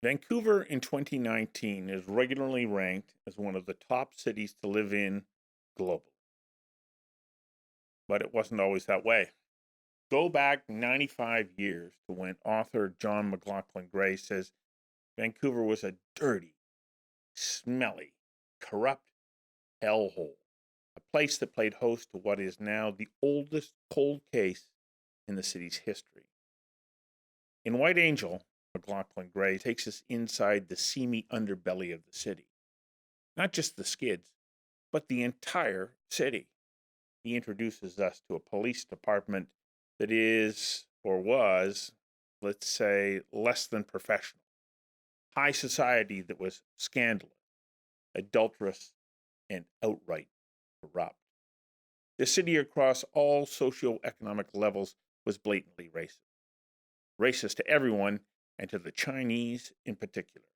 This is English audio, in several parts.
Vancouver in 2019 is regularly ranked as one of the top cities to live in globally. But it wasn't always that way. Go back 95 years to when author John MacLachlan Gray says Vancouver was a dirty, smelly, corrupt hellhole, a place that played host to what is now the oldest cold case in the city's history. In White Angel, MacLachlan Gray takes us inside the seamy underbelly of the city. Not just the skids, but the entire city. He introduces us to a police department that is, or was, let's say, less than professional. High society that was scandalous, adulterous, and outright corrupt. The city across all socioeconomic levels was blatantly racist. Racist to everyone, and to the Chinese in particular.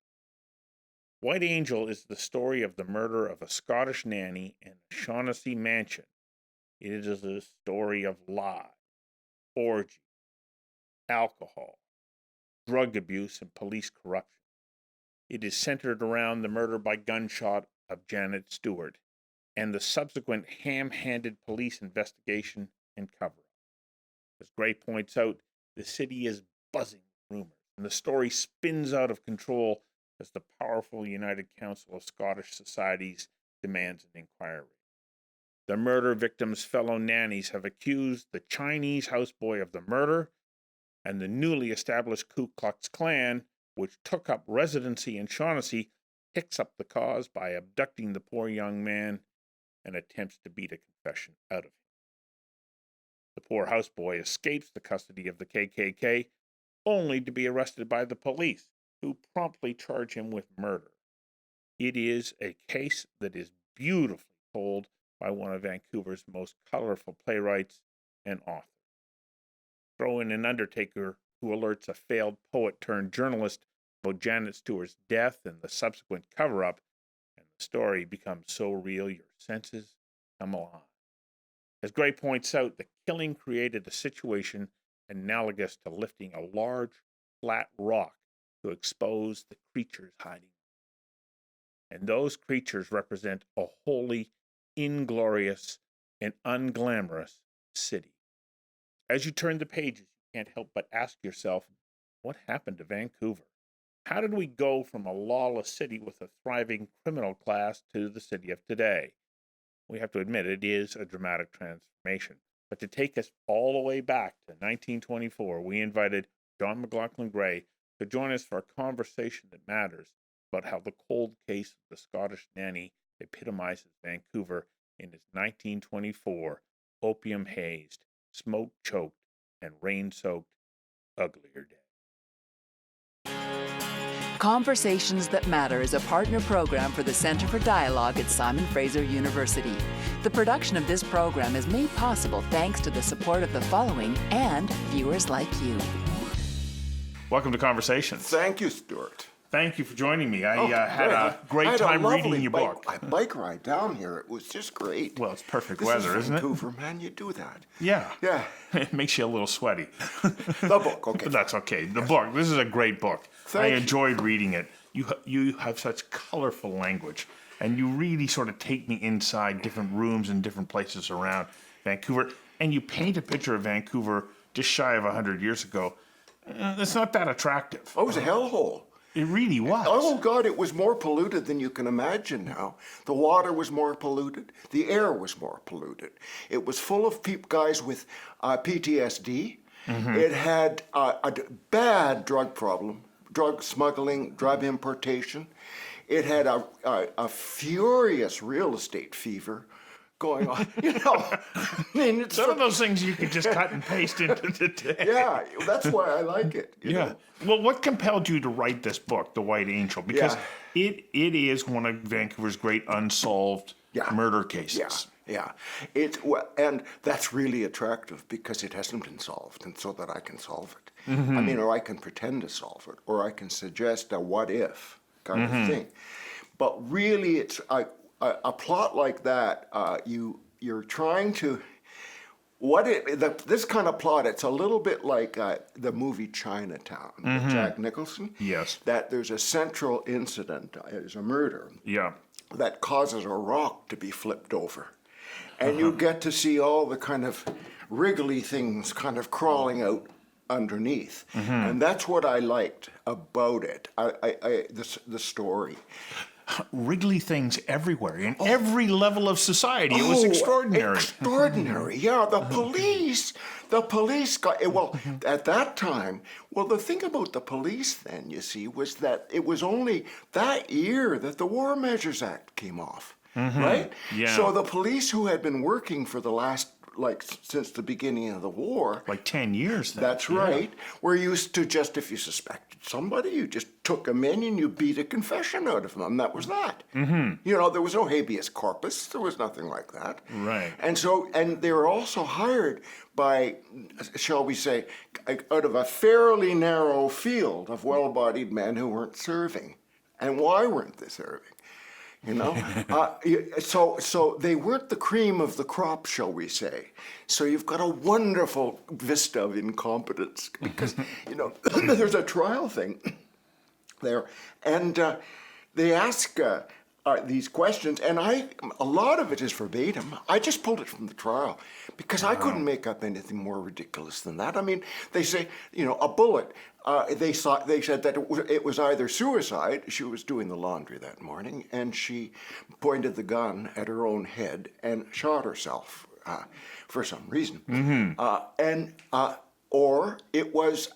White Angel is the story of the murder of a Scottish nanny in a Shaughnessy mansion. It is a story of lies, orgies, alcohol, drug abuse, and police corruption. It is centered around the murder by gunshot of Janet Stewart and the subsequent ham-handed police investigation and cover-up. As Gray points out, the city is buzzing with rumors, and the story spins out of control as the powerful United Council of Scottish Societies demands an inquiry. The murder victim's fellow nannies have accused the Chinese houseboy of the murder, and the newly established Ku Klux Klan, which took up residency in Shaughnessy, picks up the cause by abducting the poor young man and attempts to beat a confession out of him. The poor houseboy escapes the custody of the KKK, only to be arrested by the police, who promptly charge him with murder. It is a case that is beautifully told by one of Vancouver's most colorful playwrights and authors. Throw in an undertaker who alerts a failed poet-turned-journalist about Janet Stewart's death and the subsequent cover-up, and the story becomes so real your senses come alive. As Gray points out, the killing created a situation analogous to lifting a large, flat rock to expose the creatures hiding. And those creatures represent a wholly inglorious and unglamorous city. As you turn the pages, you can't help but ask yourself, what happened to Vancouver? How did we go from a lawless city with a thriving criminal class to the city of today? We have to admit it is a dramatic transformation. But to take us all the way back to 1924, we invited John MacLachlan Gray to join us for a conversation that matters about how the cold case of the Scottish nanny epitomizes Vancouver in its 1924 opium-hazed, smoke-choked, and rain-soaked uglier day. Conversations That Matter is a partner program for the Center for Dialogue at Simon Fraser University. The production of this program is made possible thanks to the support of the following and viewers like you. Welcome to Conversations. Thank you, Stuart. Thank you for joining me. I had a great time reading your book. A bike ride down here. It was just great. Well, it's perfect weather, isn't it? Vancouver, man, you do that. Yeah. Yeah. It makes you a little sweaty. The book, okay. But that's okay. The book. This is a great book. I enjoyed reading it. You have such colorful language, and you really sort of take me inside different rooms and different places around Vancouver, and you paint a picture of Vancouver just shy of 100 years ago. It's not that attractive. Oh, it was a hellhole. It really was. Oh, God, it was more polluted than you can imagine now. The water was more polluted. The air was more polluted. It was full of guys with PTSD. Mm-hmm. It had a bad drug problem, drug smuggling, drug importation. It had a furious real estate fever going on. I mean, it's some of those things you could just cut and paste into today. Yeah, that's why I like it. You know? Well, what compelled you to write this book, The White Angel? Because it is one of Vancouver's great unsolved murder cases. Yeah. And that's really attractive because it hasn't been solved, and so that I can solve it. Mm-hmm. I mean, or I can pretend to solve it, or I can suggest a what if kind of thing. But really, it's a plot like that. You're trying to. this kind of plot, it's a little bit like the movie Chinatown with Jack Nicholson. Yes. That there's a central incident, there's a murder. Yeah. That causes a rock to be flipped over. And you get to see all the kind of wriggly things kind of crawling out underneath. And that's what I liked about it, the story. Wriggly things everywhere in every level of society. It was extraordinary. Extraordinary, yeah. The police got, well, at that time, well, the thing about the police then, you see, was that it was only that year that the War Measures Act came off, right? Yeah. So the police who had been working for the last, since the beginning of the war. 10 years then. That's right. We're used to just, if you suspected somebody, you just took them in and you beat a confession out of them. That was that. You know, there was no habeas corpus. There was nothing like that. Right. And they were also hired by, shall we say, out of a fairly narrow field of well-bodied men who weren't serving. And why weren't they serving? You know, so they weren't the cream of the crop, shall we say. So you've got a wonderful vista of incompetence because, you know, there's a trial thing there. And they ask these questions, and a lot of it is verbatim. I just pulled it from the trial because I couldn't make up anything more ridiculous than that. I mean, they say, you know, a bullet. They said that it was either suicide. She was doing the laundry that morning, and she pointed the gun at her own head and shot herself for some reason. Or it was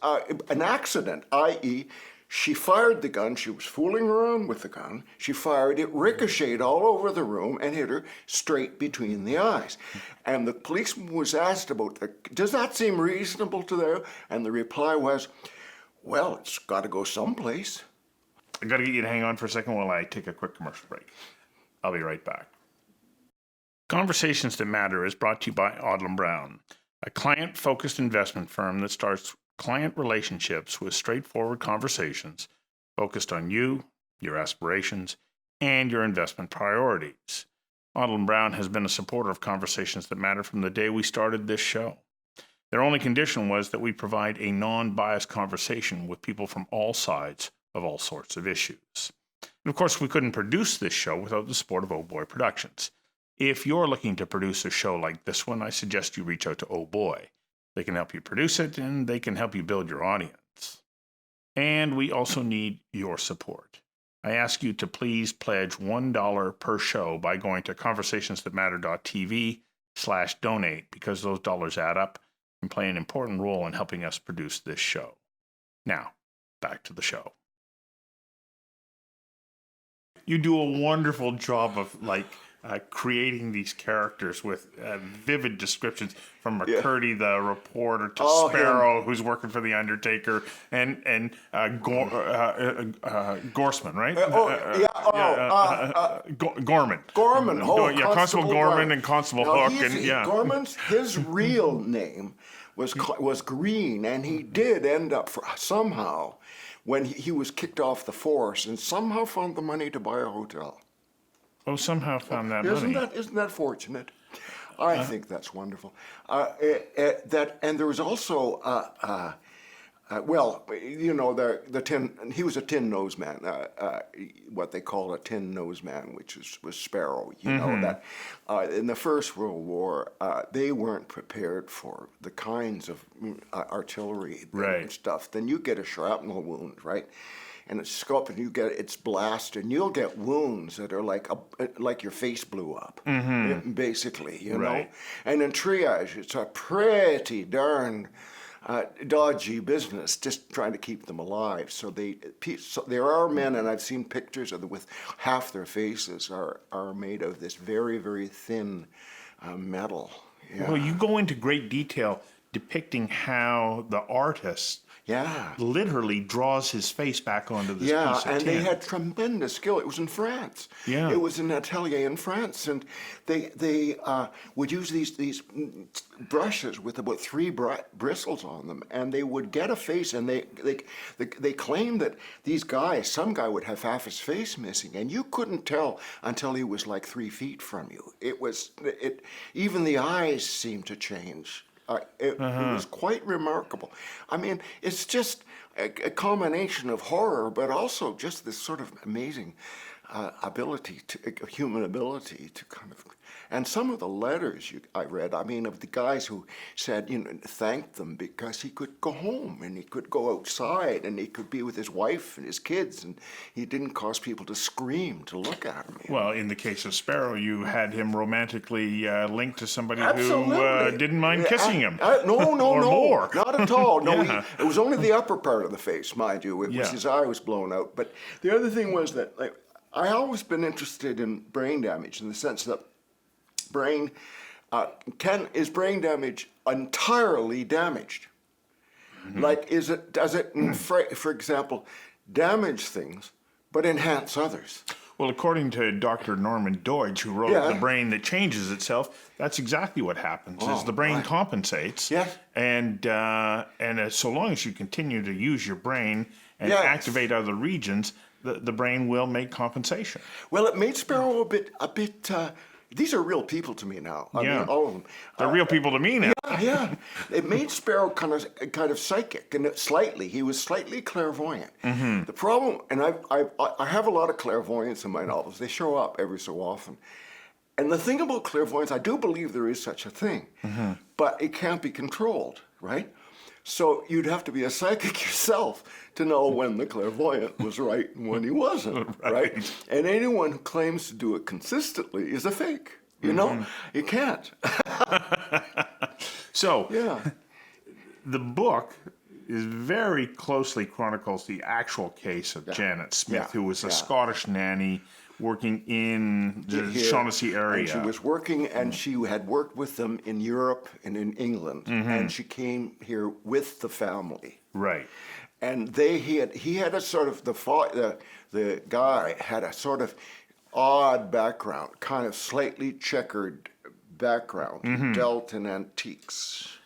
an accident, i.e., she fired the gun. She was fooling around with the gun. She fired it, ricocheted all over the room, and hit her straight between the eyes. And the policeman was asked about does that seem reasonable to them? And the reply was, well, it's got to go someplace. I got to get you to hang on for a second while I take a quick commercial break. I'll be right back. Conversations That Matter is brought to you by Odlum Brown, a client-focused investment firm that starts client relationships with straightforward conversations focused on you, your aspirations, and your investment priorities. Odlum Brown has been a supporter of Conversations That Matter from the day we started this show. Their only condition was that we provide a non-biased conversation with people from all sides of all sorts of issues. And of course, we couldn't produce this show without the support of Oh Boy Productions. If you're looking to produce a show like this one, I suggest you reach out to Oh Boy. They can help you produce it, and they can help you build your audience. And we also need your support. I ask you to please pledge $1 per show by going to conversationsthatmatter.tv/donate because those dollars add up and play an important role in helping us produce this show. Now, back to the show. You do a wonderful job of creating these characters with vivid descriptions, from McCurdy, the reporter, to Sparrow, who's working for the Undertaker, and Gorsman, right? Gorman. Gorman. Constable Gorman and Constable Hook, Gorman's his real name was Green, and he did end up somehow when he was kicked off the force, and somehow found the money to buy a hotel. Oh, somehow found that money. Isn't that fortunate? I think that's wonderful. And there was also, the tin. He was a tin nose man. What they call a tin nose man, which was Sparrow. You know that in the First World War, they weren't prepared for the kinds of artillery and stuff. Then you get a shrapnel wound, right? And it's scope, and it's blasted, and you'll get wounds that are like your face blew up, basically, you know. And in triage, it's a pretty darn dodgy business, just trying to keep them alive. So there are men, and I've seen pictures of them with half their faces are made of this very, very thin metal. Yeah. Well, you go into great detail depicting how the artists Yeah. literally draws his face back onto this Yeah, piece of and tin. they had tremendous skill. It was in France. Yeah. It was an atelier in France, and they would use these brushes with about three bristles on them, and they would get a face, and they claimed that these guys, some guy would have half his face missing, and you couldn't tell until he was like 3 feet from you. Even the eyes seemed to change. It was quite remarkable. I mean, it's just a combination of horror, but also just this sort of amazing human ability to kind of. And some of the letters I read, I mean, of the guys who said, thanked them because he could go home and he could go outside and he could be with his wife and his kids, and he didn't cause people to scream to look at him. Well, in the case of Sparrow, you had him romantically linked to somebody Absolutely. who didn't mind kissing him. No, more. not at all. No, Yeah. it was only the upper part of the face, mind you. It was his eye was blown out. But the other thing was that I always been interested in brain damage in the sense that is brain damage entirely damaged? Mm-hmm. Like, does it, for example, damage things but enhance others? Well, according to Dr. Norman Doidge, who wrote The Brain That Changes Itself, that's exactly what happens, is the brain compensates. Yes. And so long as you continue to use your brain and activate other regions, the brain will make compensation. Well, it made Sparrow a bit. These are real people to me now. I mean, all of them. They're real people to me now. Yeah. It made Sparrow kind of psychic, and he was slightly clairvoyant. Mm-hmm. The problem, and I have a lot of clairvoyance in my novels. They show up every so often. And the thing about clairvoyance, I do believe there is such a thing, but it can't be controlled, right? So you'd have to be a psychic yourself to know when the clairvoyant was right and when he wasn't, right? And anyone who claims to do it consistently is a fake. You know, you can't. So, the book is very closely chronicles the actual case of Janet Smith, who was a Scottish nanny working in the Shaughnessy area. And she was working, and she had worked with them in Europe and in England, and she came here with the family. Right. And he had a sort of the guy had a sort of odd background, kind of slightly checkered background. He dealt in antiques.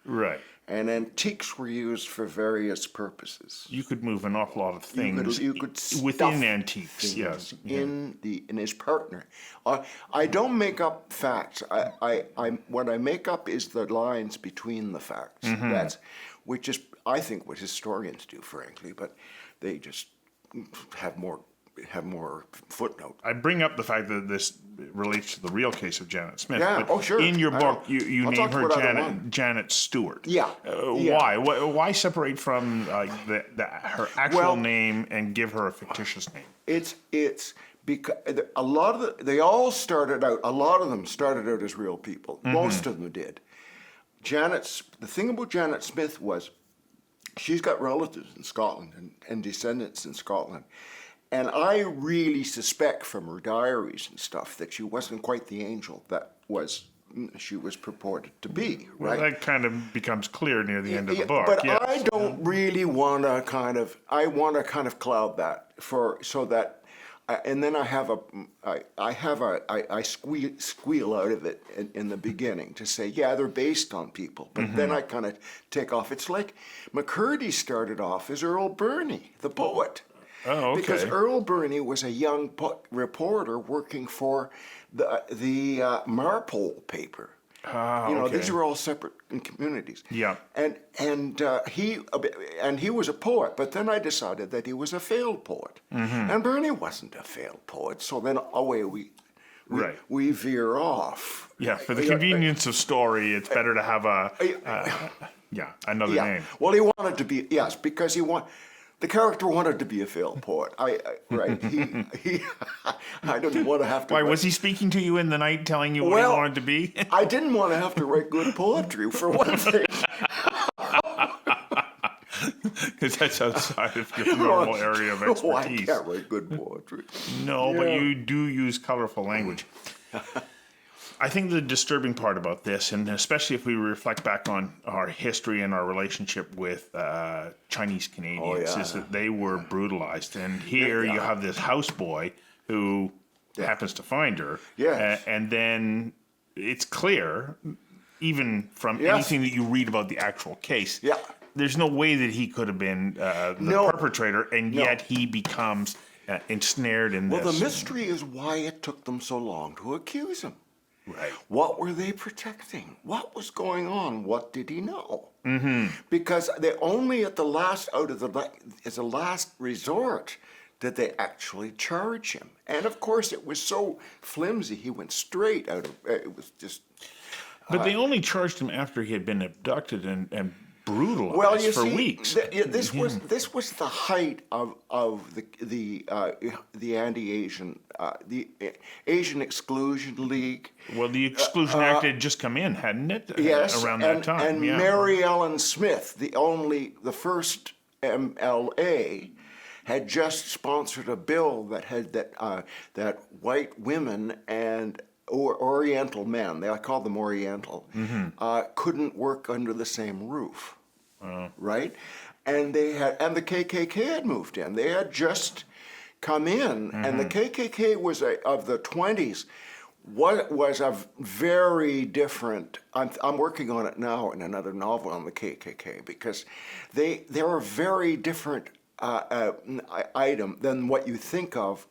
Right. And antiques were used for various purposes. You could move an awful lot of things you could within antiques. Yes. In his partner. I don't make up facts. What I make up is the lines between the facts. Which is, I think, what historians do, frankly. But they just have more footnote. I bring up the fact that this relates to the real case of Janet Smith. Yeah, but sure. In your book, you name her Janet Stewart. Yeah. Why? Why separate from her actual name and give her a fictitious name? It's because a lot of them started out as real people. Most of them did. The thing about Janet Smith was she's got relatives in Scotland and descendants in Scotland. And I really suspect from her diaries and stuff that she wasn't quite the angel that she was purported to be, right? Well, that kind of becomes clear near the end of the book. But I don't really want to kind of cloud that and then I squeal out of it in the beginning to say, they're based on people. But then I kind of take off. It's like McCurdy started off as Earl Burney, the poet. Oh, okay. Because Earl Burney was a young reporter working for the Marpole paper. These were all separate communities. Yeah. And he was a poet, but then I decided that he was a failed poet. And Burney wasn't a failed poet, so then away we veer off. Yeah, for the convenience of story, it's better to have another name. Well, he wanted to be, because the character wanted to be a failed poet. I didn't want to have to. Why, was he speaking to you in the night telling you what he wanted to be? I didn't want to have to write good poetry, for one thing. Because that's outside of your normal area of expertise. I can't write good poetry. No, but you do use colorful language. I think the disturbing part about this, and especially if we reflect back on our history and our relationship with Chinese Canadians, is that they were brutalized. And here you have this houseboy who happens to find her. Yes. And then it's clear, even from anything that you read about the actual case, there's no way that he could have been the perpetrator, and yet he becomes ensnared in this. Well, the mystery is why it took them so long to accuse him. Right. What were they protecting? What was going on? What did he know? Mm-hmm. Because they only at the last as a last resort did they actually charge him. And of course, it was so flimsy. He went straight out of it. Was just. But they only charged him after he had been abducted and brutalized for weeks. This was the height of the anti-Asian, the Asian Exclusion League. Well, the Exclusion Act had just come in, hadn't it? Yes, around that time. And Mary Ellen Smith, the first MLA, had just sponsored a bill that had that white women and Oriental men, I call them Oriental, couldn't work under the same roof, right? And the KKK had moved in. They had just come in, and the KKK was of the 20s. What was a very different. I'm working on it now in another novel on the KKK because they were very different. Item than what you think of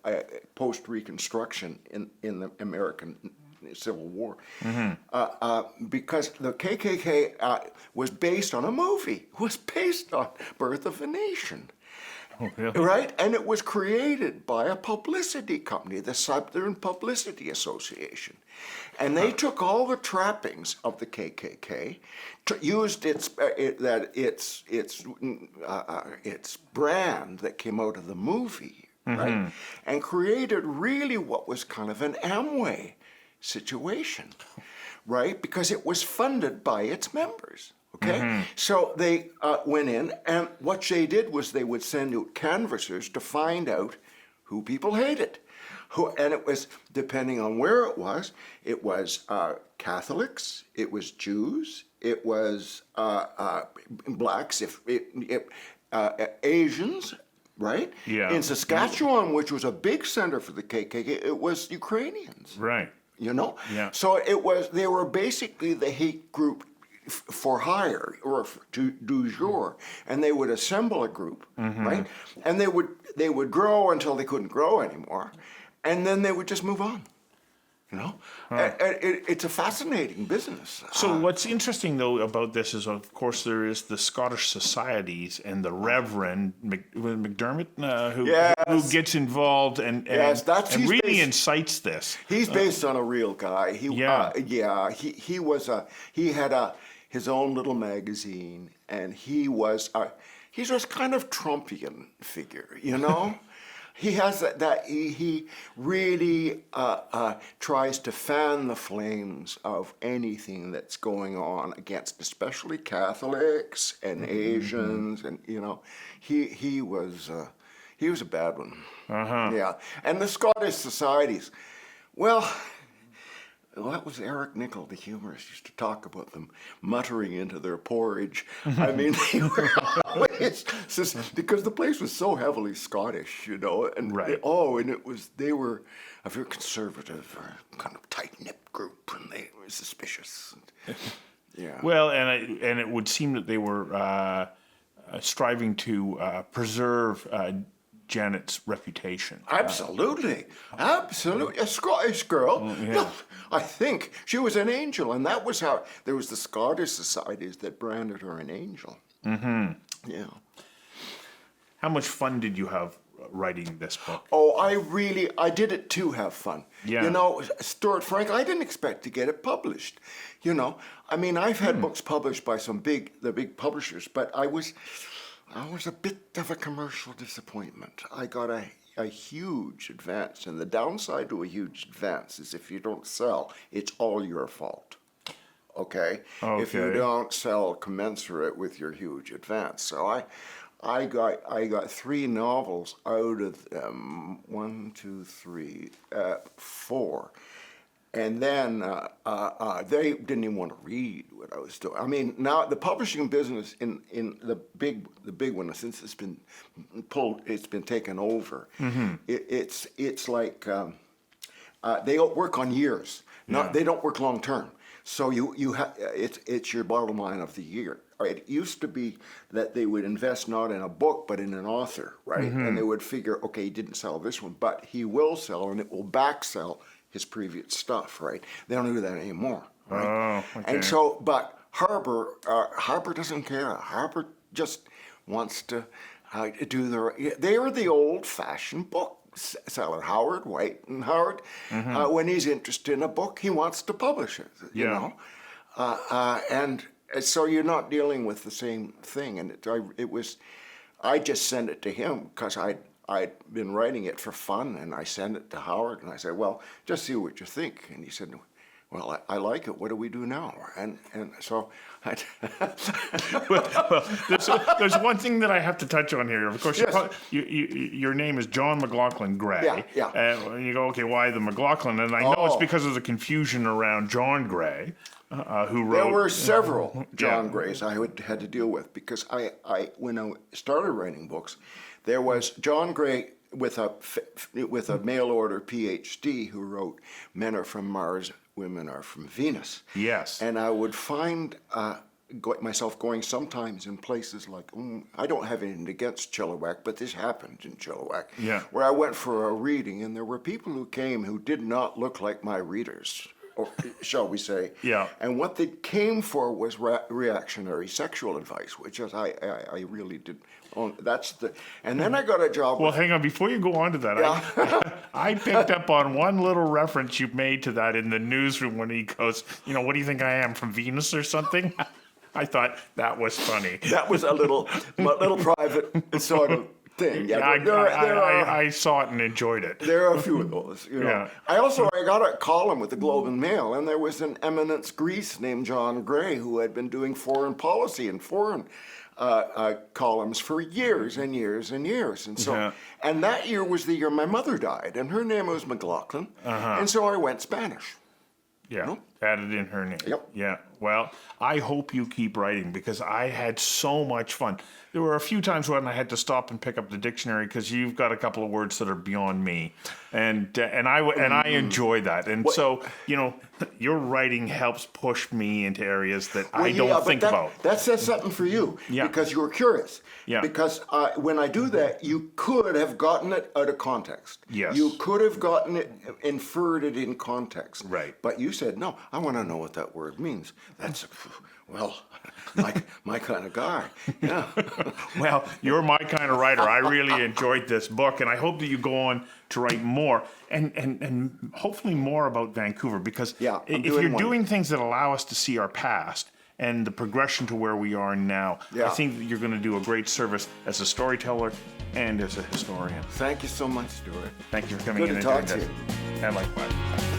post-Reconstruction in the American Civil War, because the KKK was based on a movie, was based on Birth of a Nation. Oh, really? Right? And it was created by a publicity company, the Southern Publicity Association. And they took all the trappings of the KKK, used its brand that came out of the movie, right? And created really what was kind of an Amway situation, right? Because it was funded by its members. Okay, so they went in, and what they did was they would send out canvassers to find out who people hated. And it was, depending on where it was Catholics, it was Jews, it was blacks, Asians, right? Yeah. In Saskatchewan, which was a big center for the KKK, it was Ukrainians. Right. You know? Yeah. So they were basically the hate group for hire or du jour, and they would assemble a group, right? And they would grow until they couldn't grow anymore, and then they would just move on. You know, it's a fascinating business. So what's interesting though about this is, of course, there is the Scottish societies and the Reverend McDermott who gets involved and really incites this. He's based on a real guy. He had his own little magazine, and he's this kind of Trumpian figure, you know. He has he really tries to fan the flames of anything that's going on against, especially Catholics and Asians, and you know, he was a bad one. Yeah, and the Scottish societies, well, that was Eric Nichol, the humorist, used to talk about them muttering into their porridge. I mean, they were always, because the place was so heavily Scottish, you know, and they were a very conservative, kind of tight-knit group, and they were suspicious. Yeah. Well, and it would seem that they were striving to preserve Janet's reputation. Absolutely. Absolutely. A Scottish girl. Look, I think she was an angel, and that was how there was the Scottish societies that branded her an angel. Yeah. How much fun did you have writing this book? Oh, I did it to have fun. Yeah. You know, Stuart Frank, I didn't expect to get it published. You know, I mean, I've had books published by the big publishers, but I was a bit of a commercial disappointment. I got a huge advance, and the downside to a huge advance is if you don't sell, it's all your fault. Okay? If you don't sell commensurate with your huge advance. So I got 3 novels out of them, 4. and then they didn't even want to read what I was doing. I mean, now the publishing business in the big one, since it's been taken over. It's like they work on years. They don't work long term. So it's your bottom line of the year. Right? It used to be that they would invest not in a book but in an author, right? And they would figure, okay, he didn't sell this one, but he will sell, and it will back sell his previous stuff, right? They don't do that anymore, right? Oh, okay. And so, but Harper doesn't care. Harper just wants to do they are the old-fashioned book seller, Howard White and Howard. When he's interested in a book, he wants to publish it, you know? And so you're not dealing with the same thing. And I just sent it to him because I'd been writing it for fun, and I sent it to Howard, and I said, well, just see what you think. And he said, well, I like it. What do we do now? And so well, there's one thing that I have to touch on here. Of course, yes. Your name is John MacLachlan Gray. Yeah. And you go, okay, why the MacLachlan? And I know it's because of the confusion around John Gray, who wrote. There were several John Grays I had to deal with, because I when I started writing books, there was John Gray with a mail order PhD who wrote "Men Are from Mars, Women Are from Venus." Yes. And I would find myself going sometimes in places like, I don't have anything against Chilliwack, but this happened in Chilliwack, where I went for a reading, and there were people who came who did not look like my readers, or shall we say. And what they came for was reactionary sexual advice, which is I really did. And then I got a job. Well, hang on, before you go on to that, I picked up on one little reference you made to that in the newsroom when he goes, what do you think I am, from Venus or something? I thought that was funny. That was a little private sort of thing. I saw it and enjoyed it. There are a few of those. I got a column with the Globe and Mail, and there was an eminence Greece named John Gray who had been doing foreign policy and foreign columns for years and years and years. And so, and that year was the year my mother died, and her name was MacLachlan, and so I went Spanish. Added in her name. Yeah. Well, I hope you keep writing, because I had so much fun. There were a few times when I had to stop and pick up the dictionary because you've got a couple of words that are beyond me, and I enjoy that. And so your writing helps push me into areas that I don't think about. That says something for you, because you were curious. Because when I do that, you could have gotten it out of context. Yes. You could have gotten it, inferred it in context. Right. But you said, no, I want to know what that word means. That's, my kind of guy. Yeah. Well, you're my kind of writer. I really enjoyed this book, and I hope that you go on to write more, and hopefully more about Vancouver, because if you're doing things that allow us to see our past and the progression to where we are now, I think that you're going to do a great service as a storyteller and as a historian. Thank you so much, Stuart. Thank you for coming in and doing this. And likewise.